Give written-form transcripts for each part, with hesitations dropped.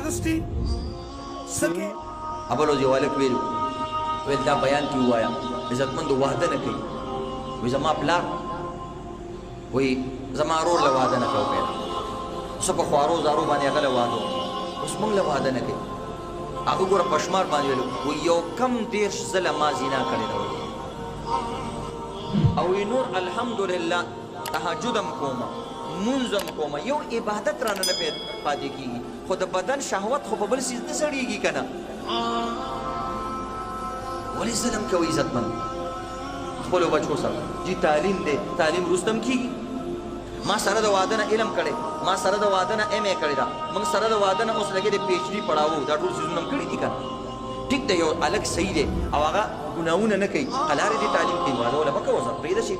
اغستی سکه ابلو جوالک ویل دا بیان کی وایا عزتمند وعده نه کوي وې زما پلار وې زما رور له وعده نه کوي څه په خوارو زارو باندې هغه له وعده اوس موږ له وعده نه کوي هغه ګوره پشمار باندې ویلو وې یو کم دیرش ځله ما زنا کړې ده او نور الحمدلله تهجدم کومه منظم کومه یو عبادت رانه نه پاتې کیږي خو د بدن شهوت خو په بل څیز نه سړېږي که نه ولې ظلم کوي عزتمند خپلو بچو سره جی تعلیم دی تعلیم رستم کیږي ما سره د واده نه علم کړی ما سره د واده نه ایم ای کړی دا موږ سره د واده نه اوس لګې د پی ایچ ډي پړاوو دا ټول څیزونه هم کړي دي که ټیک دی یو الګ صحیح دی او هغه ګناهونه نه کوي قلارې دې تعلیم کوي واده وله مه کوه ځه پرېږده چې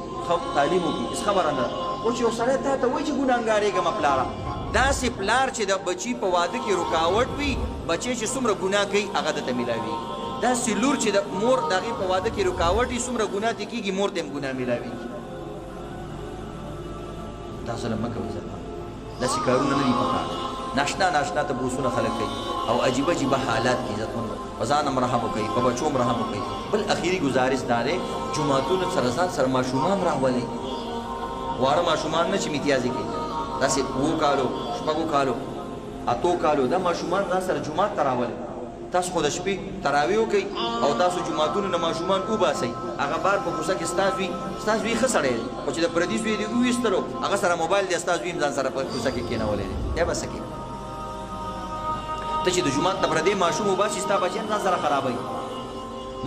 تعلیم وکړي هېڅ خبره نه ده خو چې یو سړی تا ته وایي چې ګناهګارېږم پلاره داسې پلار چې د بچي په واده کې رکاوټ وي بچی چې څومره ګناه کوي هغه درته میلاوي داسې لور چې د مور د هغې په واده کې رکاوټ وي څومره ګناه ترې کېږي مور ته هم ګناه میلاویږي دا ظلم مه کوئ زلمه داسې کارونه نه دي پکار ناشنا ناشنا تپوسونه خلک کوي او عجیبه عجیبه حالات دي عزتمندو په ځان هم رحم وکوئ په بچو هم رحم وکوئ بل اخري ګزارش دا دی جوماتونو سره ځان سره ماشومان راولئ واړه ماشومان نه چې امتیازي کوي داسې 7 کالو 6 کالو 8 کالو دا ماشومان ځان سره جومات ته راولئ تاسو خو د شپې تراویح وکئ او تاسو جوماتونو نه ماشومان وباسئ هغه بار په کوڅه کې ستاسو وي ستاسو وي ښه سړی دی خو چې د پردي زوی دې وویستلو هغه سره موبایل دی ستاسو وي هم ځان سره په کوڅه کې کېنولی دی یا به څه کوي ته چې د جومات نه پردی ماشوم وباسي ستا بچیان ځان سره خرابوي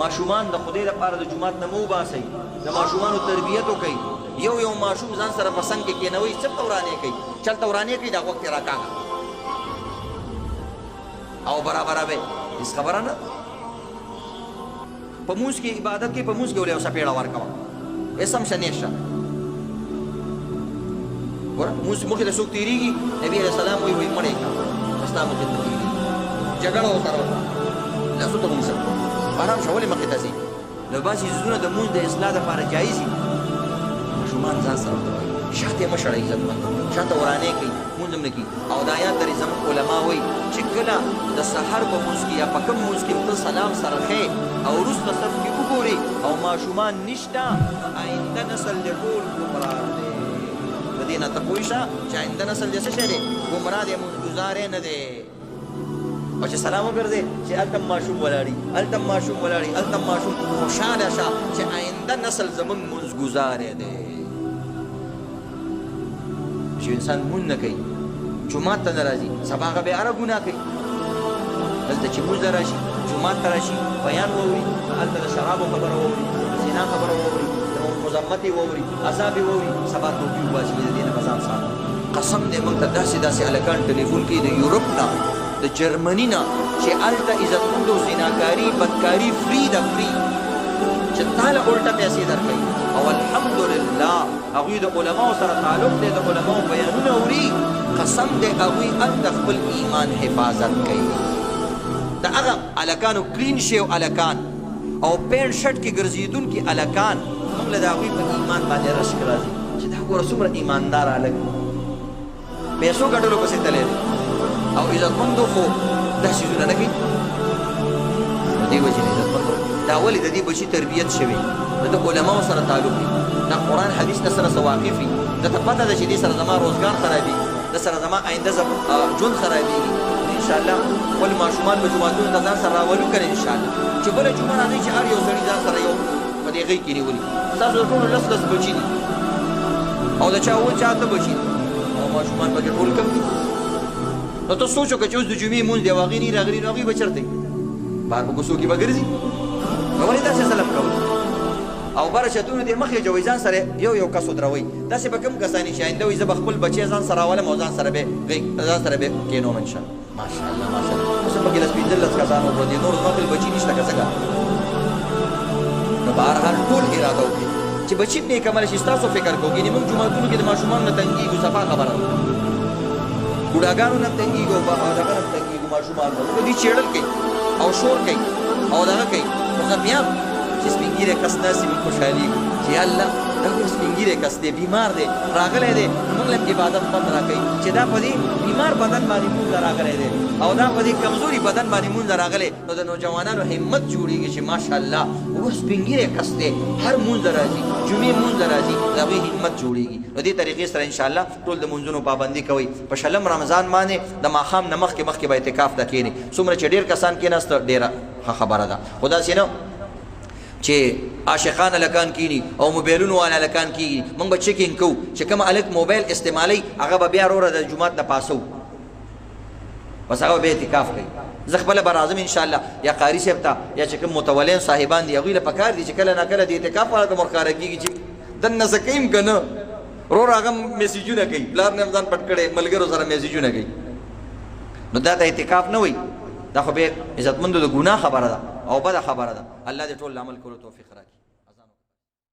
ماشومان د خدای لپاره د جومات نه مه وباسئ د ماشومانو تربیت وکئ یو ماشوم ځان سره په څنګ کې کېنوئ چلته ورانې کوي چلته ورانې کوي دا وخت یې راکاږه او برابره به هیڅ خبره نه په مونځ کې عبادت کې په مونځ کې ولې یو څپېړه ورکوه هېڅ هم شه نېشه ګوره مونځ مخې ته څوک تېرېږي نبي علیه السلام وایي مړ یې کړه ستا مخې ته تېرېږي جګړه ورسره وکړه لاسو ته ونیسه آرام شه ولې مخې ته ځي نو بعضې څیزونه د مونځ د اصلاح دپاره جایز دي ماشومان ځان سره ورته وایي شاته یې مه شړئ عزتمند شاته ورانې کوي مونځ هم نه کوي او دا یاد لري زموږ علما وایي چې کله د سحر په مونځ کې یا په کوم مونځ کې ته سلام سره ښې او وروسته صف کې وګورې او ماشومان نشته آینده نسل د ټول ګمراه دی د دې نه ته پوه شه چې آینده نسل د څه شی دی ګمراه دی مونځګزار یې نه دی او چې سلام وګرځې چې هلته ماشوم ولاړي هلته ماشوم ولاړي هلته ماشوم خوشحاله شه چې آینده نسل زموږ مونځګزار یې دی چې انسان مونځ نه کوي جومات ته نه راځي سبا هغه بیا هره ګناه کوي دلته چې مونځ ته راشي جومات ته راشي بیان واوري هلته د شرابو خبره واوري د زنا خبره واوري د مذمت یې واوري عذاب یې واوري سبا توبې وباسي د دې نه به ځان ساتي قسم دی موږ ته داسې داسې هلکان ټلیفون کوي د یورپ نه د جرمني نه چې هلته عزتمندو زناکاري بدکاري فری ده فری چې تاله الټه پیسې درکوي او الحمدلله هغوی د علماو سره تعلق دی د علماو بیانونه اوري قسم دی هغوی هلته خپل ایمان حفاظت کوي د هغه هلکانو کلین شوي هلکان او پینټ شرټ کې ګرځېدونکي هلکان موږ له د هغوی په ایمان باندې رشک راځي چې دا ګوره څومره ایماندار هلک پیسو ګټلو پسې تللی دی او عزتمندو خو دا څیزونه نه کوي نو دې وجې نه عزتمندو دا ولې د دې بچي تربیت شوی د علماو سره تعلق وي دا قرآن حدیث نه سره څه واقف وي درته پته ده چې دې سره زما روزګار خرابېږي د سره زما آینده ژوند خرابېږي انشاءالله خپل ماشومان به جوماتونو ته ځان سره راولو که نه انشاءالله چې بله جمعه راځئ چې هر یو سړي ځان سره یو په دې غېږ کې نیولي ستاسو د ټولو لس بچي دي او د چا 7 بچي دي او ماشومان پکې ټول کم دي نو ته سوچ وکړه چې اوس د جمعې مونځ دی او هغې نه راغلي نو هغوی به چېرته بار په کوڅو کې به ګرځي نو ولې داسې ظلم کوئ او بره چتونو دې مخې جوئ ځان سره یو کس ودروئ داسې به کوم کسانې چې آینده وایي زه به خپل بچی ځان سره راولم او ځان سره به کېنوم انشاءالله ماشاءالله ماشاءالله اوس هم پکې 15 کسان وکړو دې نور زما خپل بچي نشته که څنګه نو بهرحال ټول اراده وکړي چې بچي نیکمله شي ستاسو فکر کوو ګینې موږ جوماتونو کې د ماشومانو نه تنګېږو صفا خبره ده بوډاګانو نه تنګېږو او دغه نه تنګېږو ماشومان دوی چېړل کوي او شور کوي او دغه کوي خو زه بیا چې سپین ږیری ګیره کس ناسي موږ خوشحالېږو چې یا الله دا خو سپین ګیری کس دی بیمار دی راغلی دی موږ له عبادت خوند راکوي چې دا په دې بیمار بدن باندې مونځ له راغلی دی او دا په دې کمزوري بدن باندې مونځ له راغلی نو د نوجوانانو همت جوړېږي چې ماشاءالله اوس سپین ګیری کس دی هر مونځ له راځي جمعې مونځ له راځي د هغوی همت جوړېږي نو دې طریقې سره انشاءالله ټول د مونځونو پابندي کوئ په شلم رمضان باندې د ماښام نه مخکې به اعتکاف ته کښېنئ څومره چې ډېر کسان کېناسته ډېره ښه خبره ده خو داسې نه چې عاشقان هلکان کینی او موبایلونو والا هلکان کیږي موږ به چیکینګ کوو چې کوم هلک موبایل استعمالوي هغه به بیا وروره د جومات نه پاسو بس هغه به اعتکاف کوي زه خپله به راځم انشاءالله یا قاري صاحب ته یا چې کوم متولین صاحبان دي هغوی له پکار دي چې کله نه کله د اعتکاف والا ته ورښکاره کېږي چې دننه څه کوي که نه ورور هغه میسیجونه کوي پلار نه ځان پټ کړی ملګرو سره میسیجونه کوي نو دا د اعتکاف نه وي دا خو بیا عزتمندو د ګناه خبره ده او بده خبره ده الله دې ټول عمل کولو توفیق راکړي